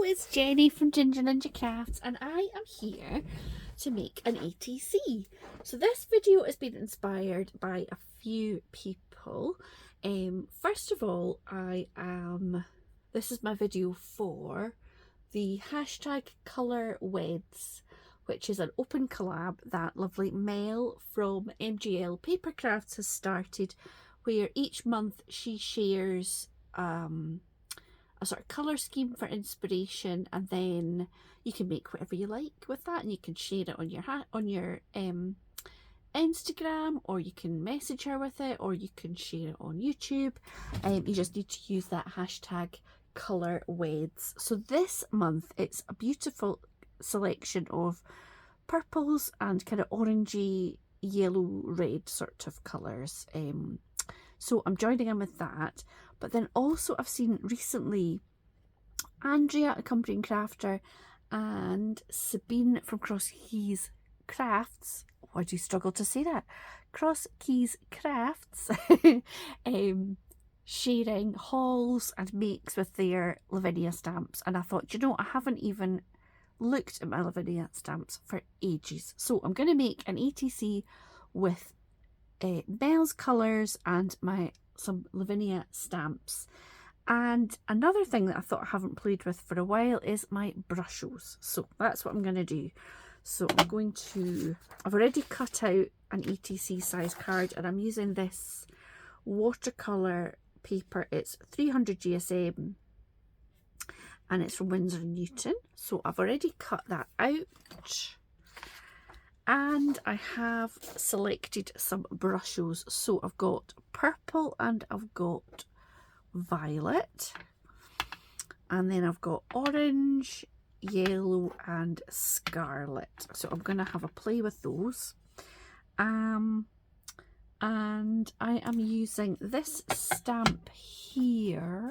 it's Jenny from Ginger Ninja Crafts, and I am here to make an ATC. So this video has been inspired by a few people. First of all, this is my video for the hashtag Colour Weds, which is an open collab that lovely Mel from MGL Paper Crafts has started, where each month she shares a sort of colour scheme for inspiration, and then you can make whatever you like with that, and you can share it on your Instagram, or you can message her with it, or you can share it on YouTube. You just need to use that hashtag Colour Weds. So this month it's a beautiful selection of purples and kind of orangey, yellow, red sort of colours. So I'm joining in with that. But then also I've seen recently Andrea, Accompanying Crafter, and Sabine from Cross Keys Crafts. Why do you struggle to say that? Cross Keys Crafts sharing hauls and makes with their Lavinia stamps. And I thought, you know, I haven't even looked at my Lavinia stamps for ages. So I'm going to make an ATC with Mel's colours and some Lavinia stamps. And another thing that I thought I haven't played with for a while is my Brushos. So that's what I'm going to do. So I've already cut out an ATC size card, and I'm using this watercolour paper. It's 300 GSM and it's from Winsor & Newton. So I've already cut that out. And I have selected some Brushos. So I've got purple and I've got violet. And then I've got orange, yellow and scarlet. So I'm going to have a play with those. And I am using this stamp here,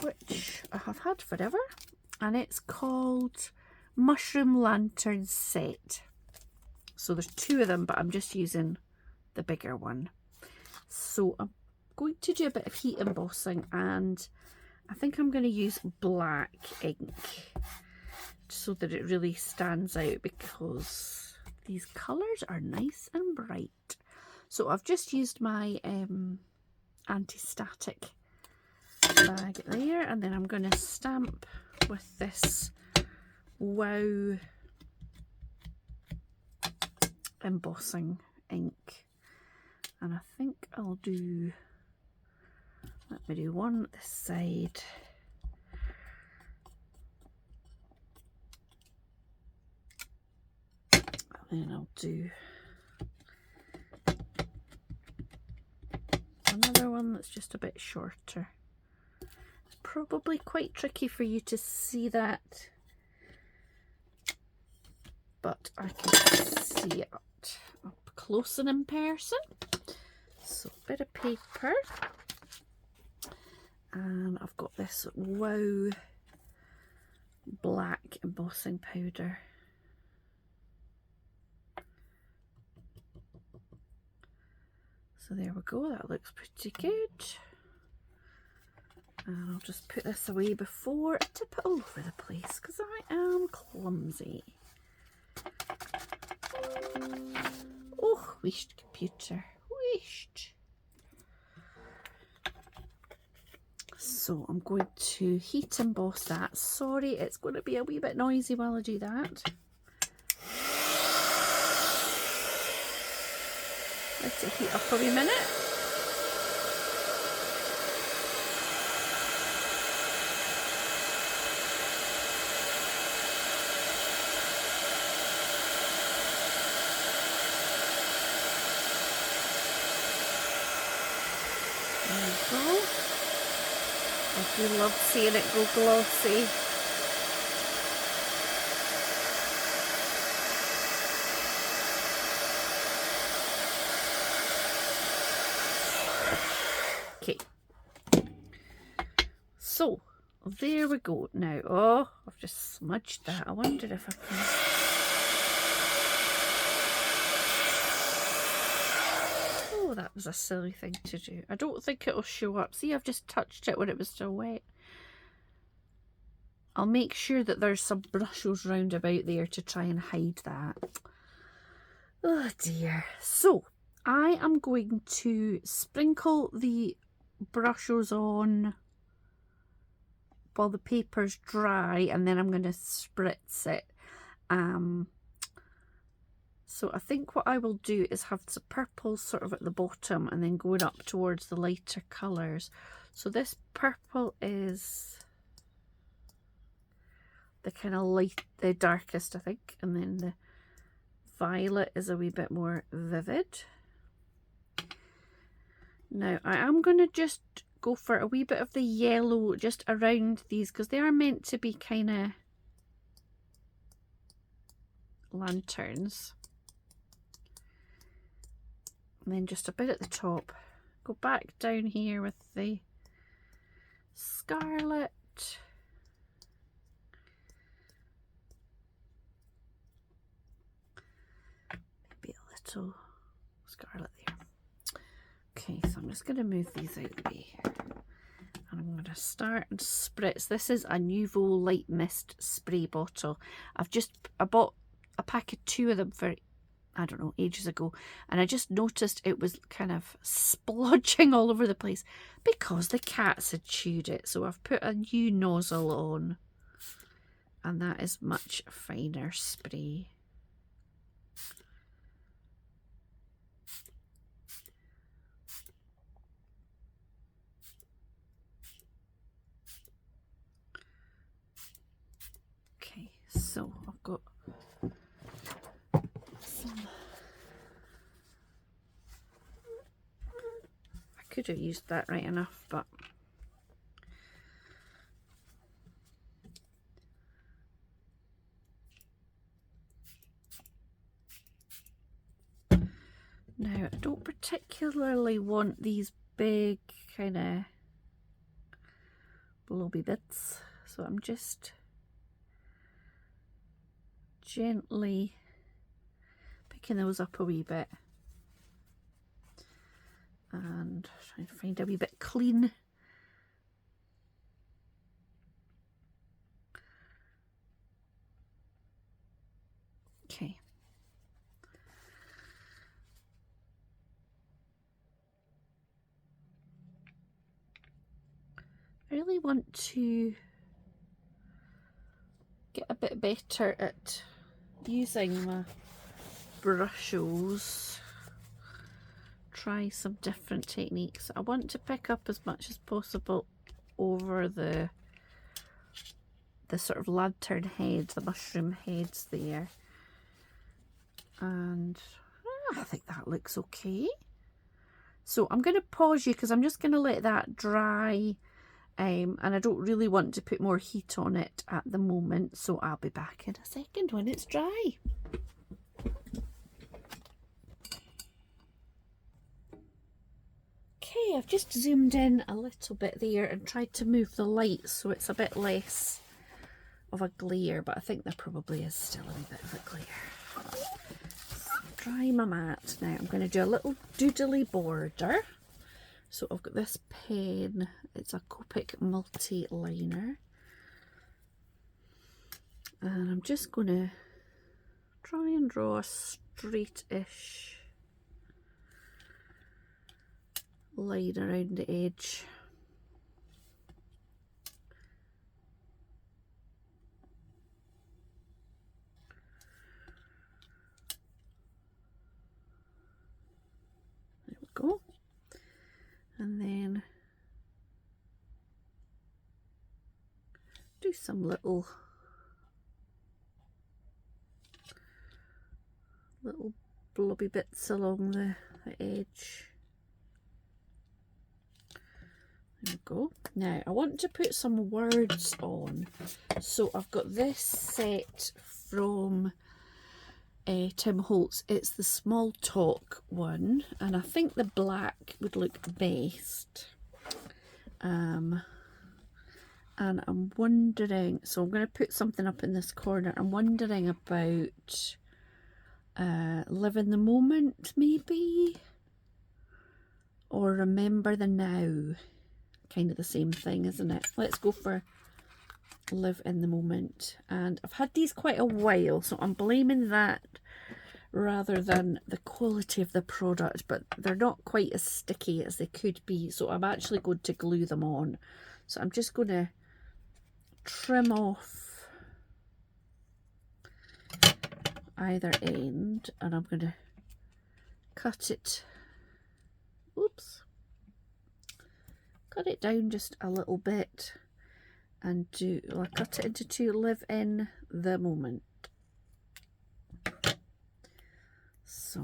which I have had forever. And it's called Mushroom Lantern Set. So there's two of them, but I'm just using the bigger one. So I'm going to do a bit of heat embossing, and I think I'm going to use black ink so that it really stands out, because these colours are nice and bright. So I've just used my anti-static bag there, and then I'm going to stamp with this Wow embossing ink, and I think I'll do, let me do one this side, and then I'll do another one that's just a bit shorter. It's probably quite tricky for you to see that, but I can see it up close and in person. So a bit of paper, and I've got this Wow black embossing powder. So there we go, that looks pretty good. And I'll just put this away before I tip it all over the place, because I am clumsy. Oh, wished computer, wished. So I'm going to heat emboss that. Sorry, it's going to be a wee bit noisy while I do that. Let it heat up a wee minute. There we go. I do love seeing it go glossy. Okay. So there we go. Now, oh, I've just smudged that. I wonder if I can. Oh, that was a silly thing to do. I don't think it'll show up. See, I've just touched it when it was still wet. I'll make sure that there's some Brushos round about there to try and hide that. Oh dear. So I am going to sprinkle the Brushos on while the paper's dry, and then I'm going to spritz it. So I think what I will do is have the purple sort of at the bottom and then going up towards the lighter colours. So this purple is the kind of light, the darkest I think, and then the violet is a wee bit more vivid. Now I am going to just go for a wee bit of the yellow just around these because they are meant to be kind of lanterns. And then just a bit at the top. Go back down here with the scarlet. Maybe a little scarlet there. Okay, so I'm just going to move these out of the way. And I'm going to start and spritz. This is a Nouveau Light Mist spray bottle. I bought a pack of 2 of them for, I don't know, ages ago, and I just noticed it was kind of splodging all over the place because the cats had chewed it. So I've put a new nozzle on, and that is much finer spray. Okay, so I've got some. I could have used that right enough, but now I don't particularly want these big kind of blobby bits, so I'm just gently picking those up a wee bit and trying to find a wee bit clean. Okay. I really want to get a bit better at using my Brushos. Try some different techniques. I want to pick up as much as possible over the sort of lantern heads, the mushroom heads there. And I think that looks okay. So I'm going to pause you because I'm just going to let that dry. And I don't really want to put more heat on it at the moment, so I'll be back in a second when it's dry. Okay, I've just zoomed in a little bit there and tried to move the light so it's a bit less of a glare, but I think there probably is still a wee bit of a glare. So dry my mat. Now I'm going to do a little doodly border. So I've got this pen, it's a Copic multi-liner, and I'm just going to try and draw a straight-ish line around the edge. There we go. And then do some little blobby bits along the edge. There we go. Now I want to put some words on, so I've got this set from Tim Holtz. It's the Small Talk one, and I think the black would look best. And I'm wondering, so I'm going to put something up in this corner. I'm wondering about Live in the Moment, maybe, or Remember the Now. Kind of the same thing, isn't it? Let's go for live in the moment, and I've had these quite a while, so I'm blaming that rather than the quality of the product, but they're not quite as sticky as they could be, so I'm actually going to glue them on. So I'm just going to trim off either end, and I'm going to cut it, oops, cut it down just a little bit, and cut it into two, live in the moment. So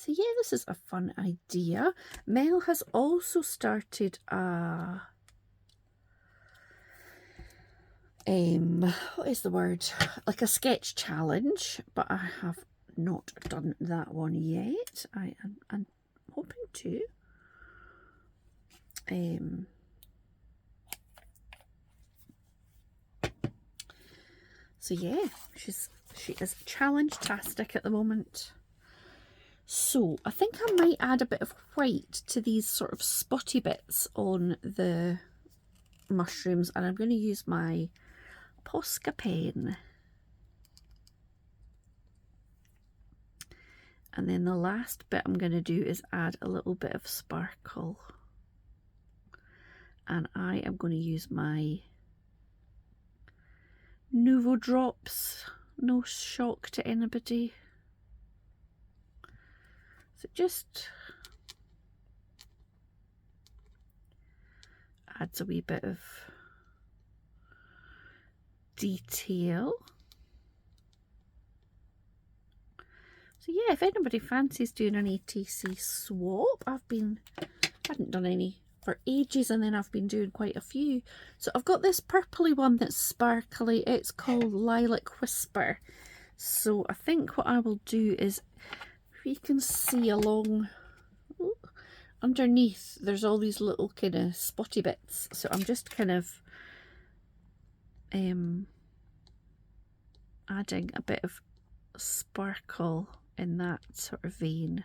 yeah, this is a fun idea. Mel has also started a what is the word? Like a sketch challenge, but I have not done that one yet. I'm hoping to. So yeah, she is challenge-tastic at the moment. So I think I might add a bit of white to these sort of spotty bits on the mushrooms, and I'm going to use my Posca pen. And then the last bit I'm going to do is add a little bit of sparkle. And I am going to use my Nuvo Drops, no shock to anybody. So just adds a wee bit of detail. So yeah, if anybody fancies doing an ATC swap, I hadn't done any for ages, and then I've been doing quite a few. So I've got this purpley one that's sparkly. It's called Lilac Whisper. So I think what I will do is, if you can see along underneath, there's all these little kind of spotty bits. So I'm just kind of adding a bit of sparkle in that sort of vein.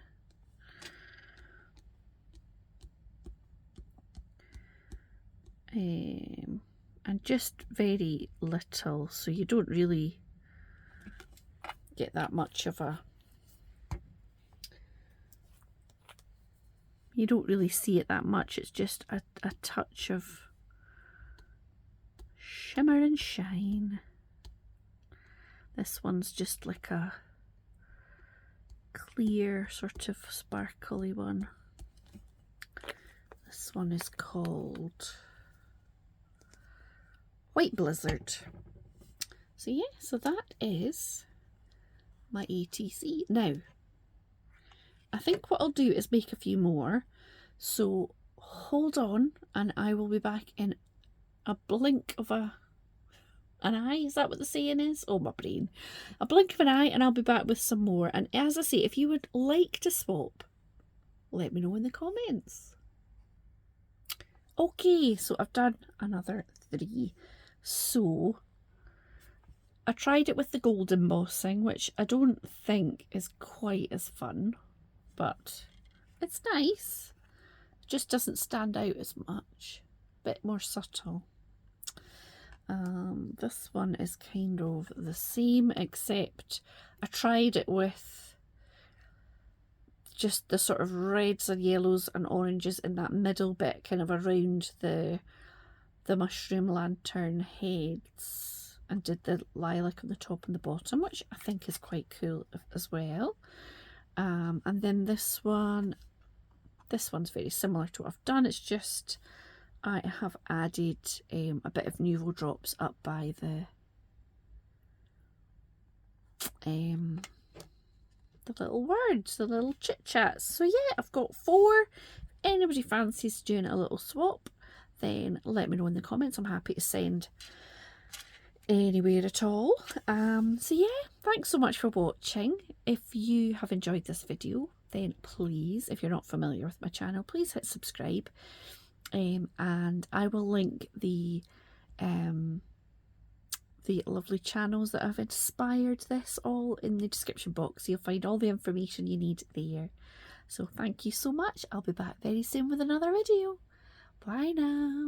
And just very little, so you don't really get that much of a, you don't really see it that much. It's just a touch of shimmer and shine. This one's just like a clear sort of sparkly one. This one is called White Blizzard. So yeah, so that is my ATC. Now, I think what I'll do is make a few more. So hold on, and I will be back in a blink of an eye. Is that what the saying is? Oh, my brain. A blink of an eye, and I'll be back with some more. And as I say, if you would like to swap, let me know in the comments. Okay, so I've done another 3. So I tried it with the gold embossing, which I don't think is quite as fun, but it's nice. It just doesn't stand out as much. A bit more subtle. This one is kind of the same, except I tried it with just the sort of reds and yellows and oranges in that middle bit, kind of around the mushroom lantern heads, and did the lilac on the top and the bottom, which I think is quite cool as well. And then this one's very similar to what I've done. It's just I have added a bit of Nuvo Drops up by the little words, the little chit chats. So yeah, I've got 4. If anybody fancies doing a little swap, then let me know in the comments. I'm happy to send anywhere at all. So yeah, thanks so much for watching. If you have enjoyed this video, then please, if you're not familiar with my channel, please hit subscribe. And I will link the lovely channels that have inspired this all in the description box. You'll find all the information you need there. So thank you so much. I'll be back very soon with another video. Bye now.